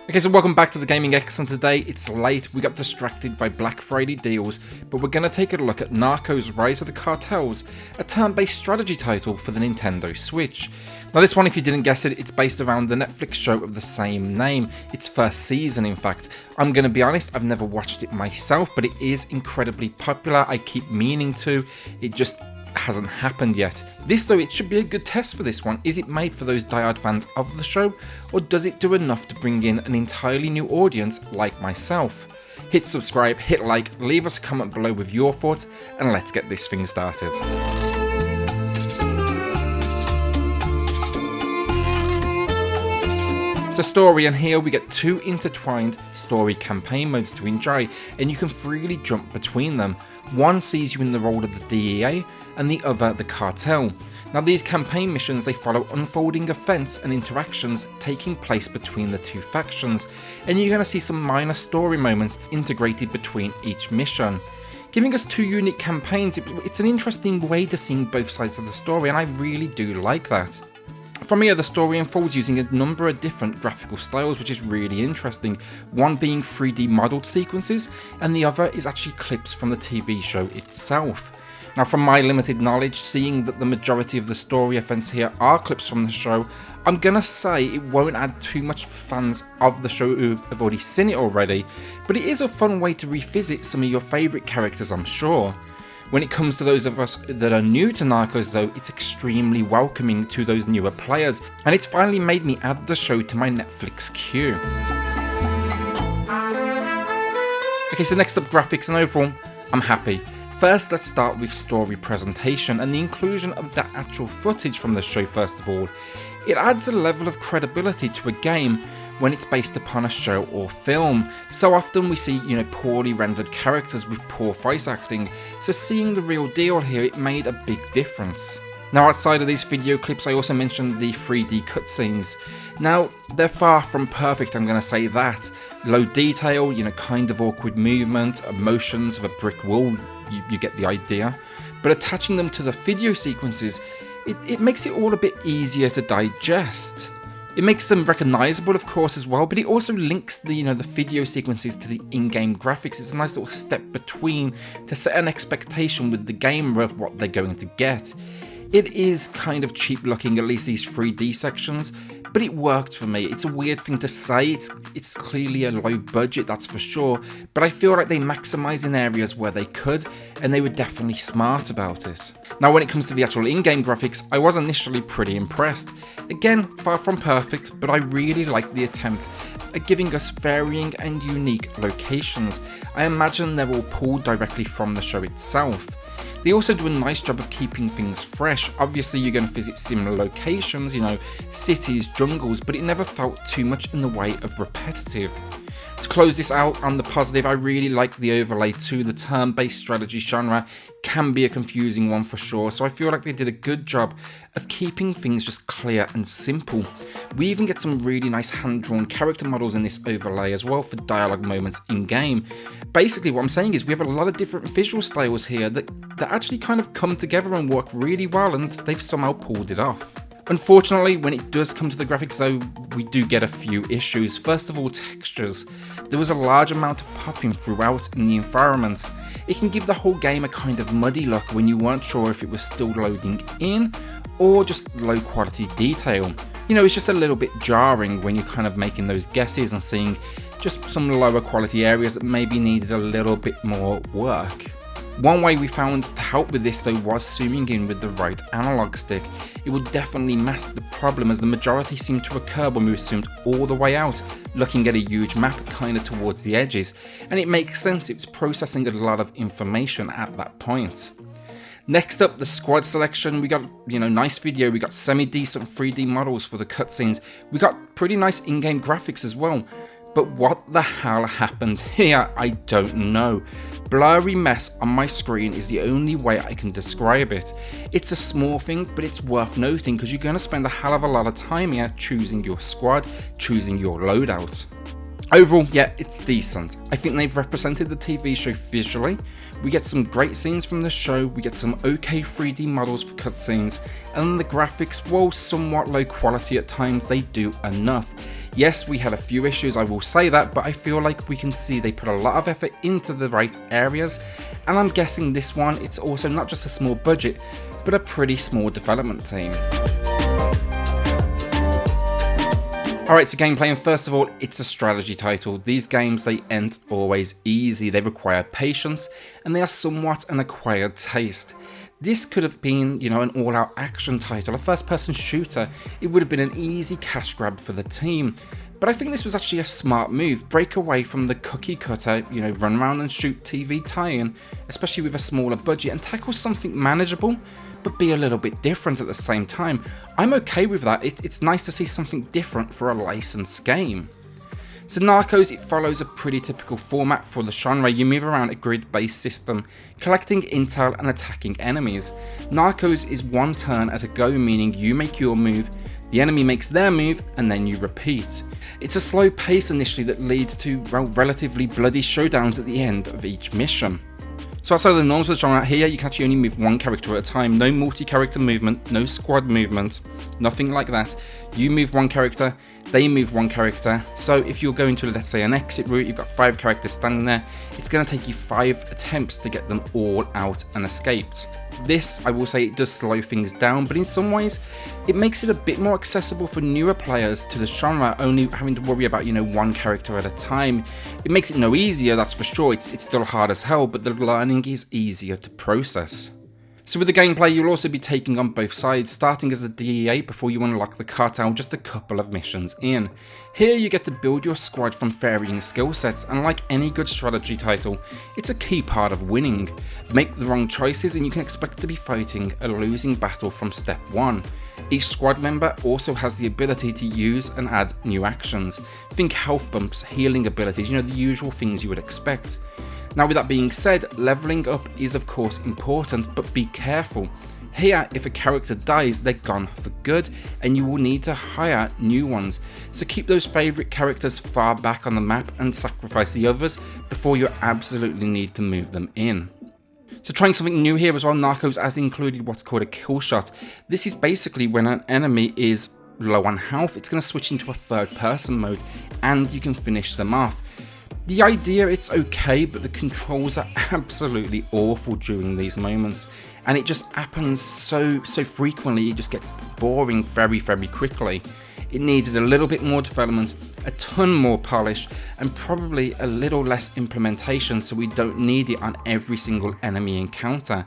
Okay, so welcome back to the Gaming X, and today it's late, we got distracted by Black Friday deals, but we're going to take a look at Narcos Rise of the Cartels, a turn-based strategy title for the Nintendo Switch. Now this one, if you didn't guess it, it's based around the Netflix show of the same name, its first season in fact. I'm going to be honest, I've never watched it myself, but it is incredibly popular. I keep meaning to, it just hasn't happened yet. This though, it should be a good test for this one. Is it made for those diehard fans of the show, or does it do enough to bring in an entirely new audience like myself? Hit subscribe, hit like, leave us a comment below with your thoughts, and let's get this thing started. So story, and here we get two intertwined story campaign modes to enjoy, and you can freely jump between them. One sees you in the role of the DEA, and the other the Cartel. Now these campaign missions, they follow unfolding events and interactions taking place between the two factions, and you're going to see some minor story moments integrated between each mission. Giving us two unique campaigns, it's an interesting way to see both sides of the story, and I really do like that. From here, the story unfolds using a number of different graphical styles, which is really interesting, one being 3D modelled sequences, and the other is actually clips from the TV show itself. Now from my limited knowledge, seeing that the majority of the story events here are clips from the show, I'm gonna say it won't add too much for fans of the show who have already seen it already, but it is a fun way to revisit some of your favourite characters, I'm sure. When it comes to those of us that are new to Narcos though, it's extremely welcoming to those newer players, and it's finally made me add the show to my Netflix queue. Okay, so next up, graphics, and overall, I'm happy. First, let's start with story presentation and the inclusion of the actual footage from the show first of all. It adds a level of credibility to a game when it's based upon a show or film. So often we see, poorly rendered characters with poor voice acting, so seeing the real deal here, it made a big difference. Now outside of these video clips, I also mentioned the 3D cutscenes. Now, they're far from perfect, I'm going to say that. Low detail, kind of awkward movement, emotions of a brick wall, you get the idea. But attaching them to the video sequences, it makes it all a bit easier to digest. It makes them recognisable, of course, as well, but it also links the video sequences to the in-game graphics. It's a nice little step between to set an expectation with the gamer of what they're going to get. It is kind of cheap looking, at least these 3D sections, but it worked for me. It's a weird thing to say, it's clearly a low budget, that's for sure, but I feel like they maximised in areas where they could, and they were definitely smart about it. Now when it comes to the actual in-game graphics, I was initially pretty impressed. Again, far from perfect, but I really liked the attempt at giving us varying and unique locations. I imagine they're all pulled directly from the show itself. They also do a nice job of keeping things fresh. Obviously you're going to visit similar locations, cities, jungles, but it never felt too much in the way of repetitive. To close this out on the positive, I really like the overlay too. The turn-based strategy genre can be a confusing one for sure, so I feel like they did a good job of keeping things just clear and simple. We even get some really nice hand-drawn character models in this overlay as well for dialogue moments in-game. Basically what I'm saying is we have a lot of different visual styles here that actually kind of come together and work really well, and they've somehow pulled it off. Unfortunately, when it does come to the graphics though, we do get a few issues. First of all, textures. There was a large amount of popping throughout in the environments. It can give the whole game a kind of muddy look when you weren't sure if it was still loading in or just low quality detail. It's just a little bit jarring when you're kind of making those guesses and seeing just some lower quality areas that maybe needed a little bit more work. One way we found to help with this though was zooming in with the right analog stick. It would definitely mask the problem, as the majority seemed to occur when we zoomed all the way out, looking at a huge map kind of towards the edges, and it makes sense, it's processing a lot of information at that point. Next up, the squad selection. We got, nice video, we got semi-decent 3D models for the cutscenes, we got pretty nice in-game graphics as well. But what the hell happened here? I don't know. Blurry mess on my screen is the only way I can describe it. It's a small thing, but it's worth noting because you're going to spend a hell of a lot of time here choosing your squad, choosing your loadout. Overall, yeah, it's decent. I think they've represented the TV show visually. We get some great scenes from the show, we get some okay 3D models for cutscenes, and the graphics, while somewhat low quality at times, they do enough. Yes, we had a few issues, I will say that, but I feel like we can see they put a lot of effort into the right areas, and I'm guessing this one, it's also not just a small budget, but a pretty small development team. Alright, so gameplay, and first of all, it's a strategy title. These games, they ain't always easy, they require patience, and they are somewhat an acquired taste. This could have been, an all-out action title, a first-person shooter. It would have been an easy cash grab for the team. But I think this was actually a smart move. Break away from the cookie cutter, run around and shoot TV tie-in, especially with a smaller budget, and tackle something manageable, but be a little bit different at the same time. I'm okay with that. It's nice to see something different for a licensed game. So Narcos, it follows a pretty typical format for the genre. You move around a grid-based system, collecting intel and attacking enemies. Narcos is one turn at a go, meaning you make your move, the enemy makes their move, and then you repeat. It's a slow pace initially that leads to relatively bloody showdowns at the end of each mission. So outside of the norms of the genre, here you can actually only move one character at a time. No multi-character movement, no squad movement, nothing like that. You move one character, they move one character. So if you're going to, let's say, an exit route, you've got 5 characters standing there, it's going to take you 5 attempts to get them all out and escaped. This, I will say, it does slow things down, but in some ways, it makes it a bit more accessible for newer players to the genre, only having to worry about, one character at a time. It makes it no easier, that's for sure. It's still hard as hell, but the learning is easier to process. So with the gameplay, you'll also be taking on both sides, starting as the DEA before you unlock the Cartel just a couple of missions in. Here you get to build your squad from varying skill sets, and like any good strategy title, it's a key part of winning. Make the wrong choices and you can expect to be fighting a losing battle from step 1. Each squad member also has the ability to use and add new actions. Think health bumps, healing abilities, the usual things you would expect. Now with that being said, leveling up is of course important, but be careful. Here, if a character dies, they're gone for good, and you will need to hire new ones. So keep those favourite characters far back on the map and sacrifice the others before you absolutely need to move them in. So trying something new here as well, Narcos has included what's called a kill shot. This is basically when an enemy is low on health, it's going to switch into a third person mode, and you can finish them off. The idea, it's okay, but the controls are absolutely awful during these moments, and it just happens so frequently, it just gets boring very quickly. It needed a little bit more development, a ton more polish, and probably a little less implementation so we don't need it on every single enemy encounter.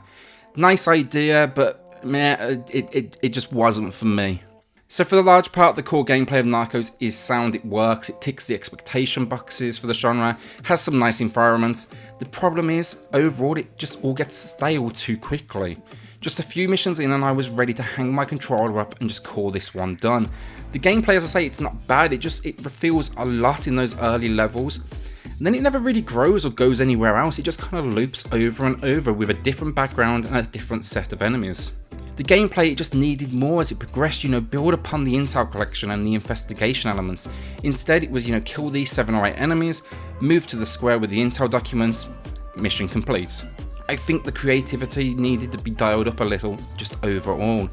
Nice idea, but meh, it just wasn't for me. So for the large part, the core gameplay of Narcos is sound, it works, it ticks the expectation boxes for the genre, has some nice environments. The problem is, overall, it just all gets stale too quickly. Just a few missions in and I was ready to hang my controller up and just call this one done. The gameplay, as I say, it's not bad, it feels a lot in those early levels. And then it never really grows or goes anywhere else, it just kind of loops over and over with a different background and a different set of enemies. The gameplay, it just needed more as it progressed, build upon the intel collection and the investigation elements. Instead, it was, kill these 7 or 8 enemies, move to the square with the intel documents, mission complete. I think the creativity needed to be dialed up a little, just overall.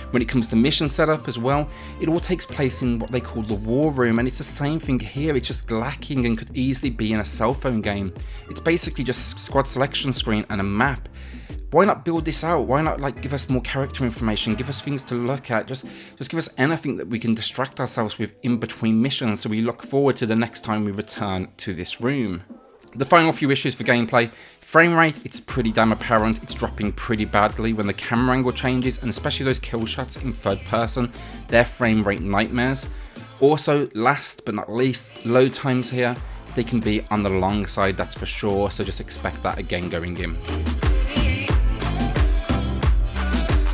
When it comes to mission setup as well, it all takes place in what they call the war room, and it's the same thing here, it's just lacking and could easily be in a cell phone game. It's basically just squad selection screen and a map. Why not build this out? Why not give us more character information, give us things to look at, just give us anything that we can distract ourselves with in between missions so we look forward to the next time we return to this room. The final few issues for gameplay. Frame rate, it's pretty damn apparent, it's dropping pretty badly when the camera angle changes, and especially those kill shots in third person, they're frame rate nightmares. Also, last but not least, load times here, they can be on the long side, that's for sure, so just expect that again going in.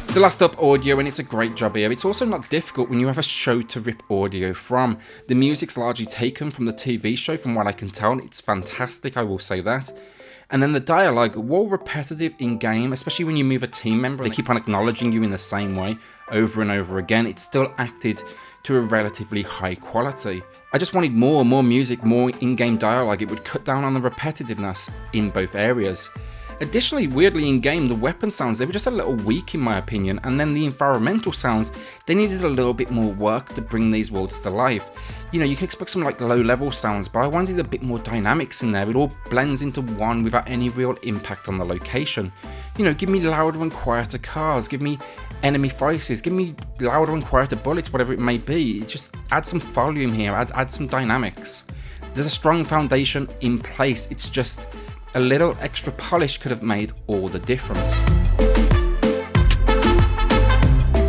So last up, audio, and it's a great job here. It's also not difficult when you have a show to rip audio from. The music's largely taken from the TV show, from what I can tell. It's fantastic, I will say that. And then the dialogue, while repetitive in game, especially when you move a team member, they keep on acknowledging you in the same way over and over again, it's still acted to a relatively high quality. I just wanted more music, more in-game dialogue. It would cut down on the repetitiveness in both areas. Additionally, weirdly in-game, the weapon sounds, they were just a little weak in my opinion, and then the environmental sounds, they needed a little bit more work to bring these worlds to life. You know, you can expect some like low-level sounds, but I wanted a bit more dynamics in there. It all blends into one without any real impact on the location. You know, give me louder and quieter cars, give me enemy voices, give me louder and quieter bullets, whatever it may be. Just add some volume here, add some dynamics. There's a strong foundation in place, it's just a little extra polish could have made all the difference.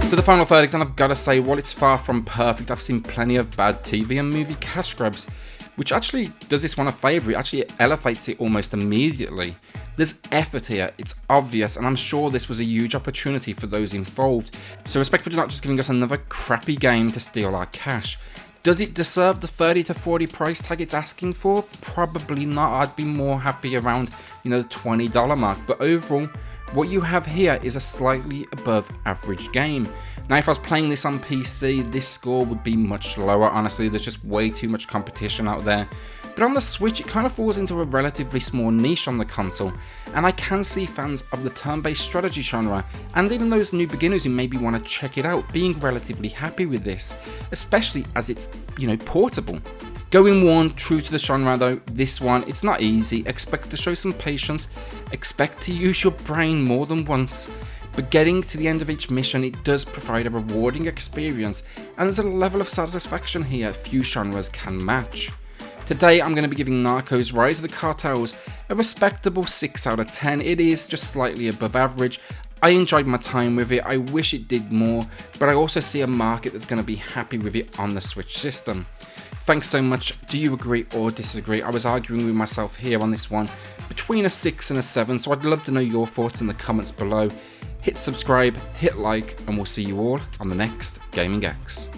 So the final verdict, and I've got to say, while it's far from perfect, I've seen plenty of bad TV and movie cash grabs, which actually does this one a favour. It actually elevates it almost immediately. There's effort here, it's obvious, and I'm sure this was a huge opportunity for those involved. So respect for not just giving us another crappy game to steal our cash. Does it deserve the 30 to 40 price tag it's asking for? Probably not. I'd be more happy around, you know, the $20 mark. But overall, what you have here is a slightly above average game. Now, if I was playing this on PC, this score would be much lower. Honestly, there's just way too much competition out there. But on the Switch, it kind of falls into a relatively small niche on the console, and I can see fans of the turn-based strategy genre, and even those new beginners who maybe want to check it out, being relatively happy with this, especially as it's, you know, portable. Going one true to the genre though, this one, it's not easy. Expect to show some patience, expect to use your brain more than once, but getting to the end of each mission, it does provide a rewarding experience, and there's a level of satisfaction here few genres can match. Today I'm going to be giving Narcos Rise of the Cartels a respectable 6 out of 10. It is just slightly above average. I enjoyed my time with it, I wish it did more, but I also see a market that's going to be happy with it on the Switch system. Thanks so much. Do you agree or disagree? I was arguing with myself here on this one between a 6 and a 7, so I'd love to know your thoughts in the comments below. Hit subscribe, hit like, and we'll see you all on the next Gaming X.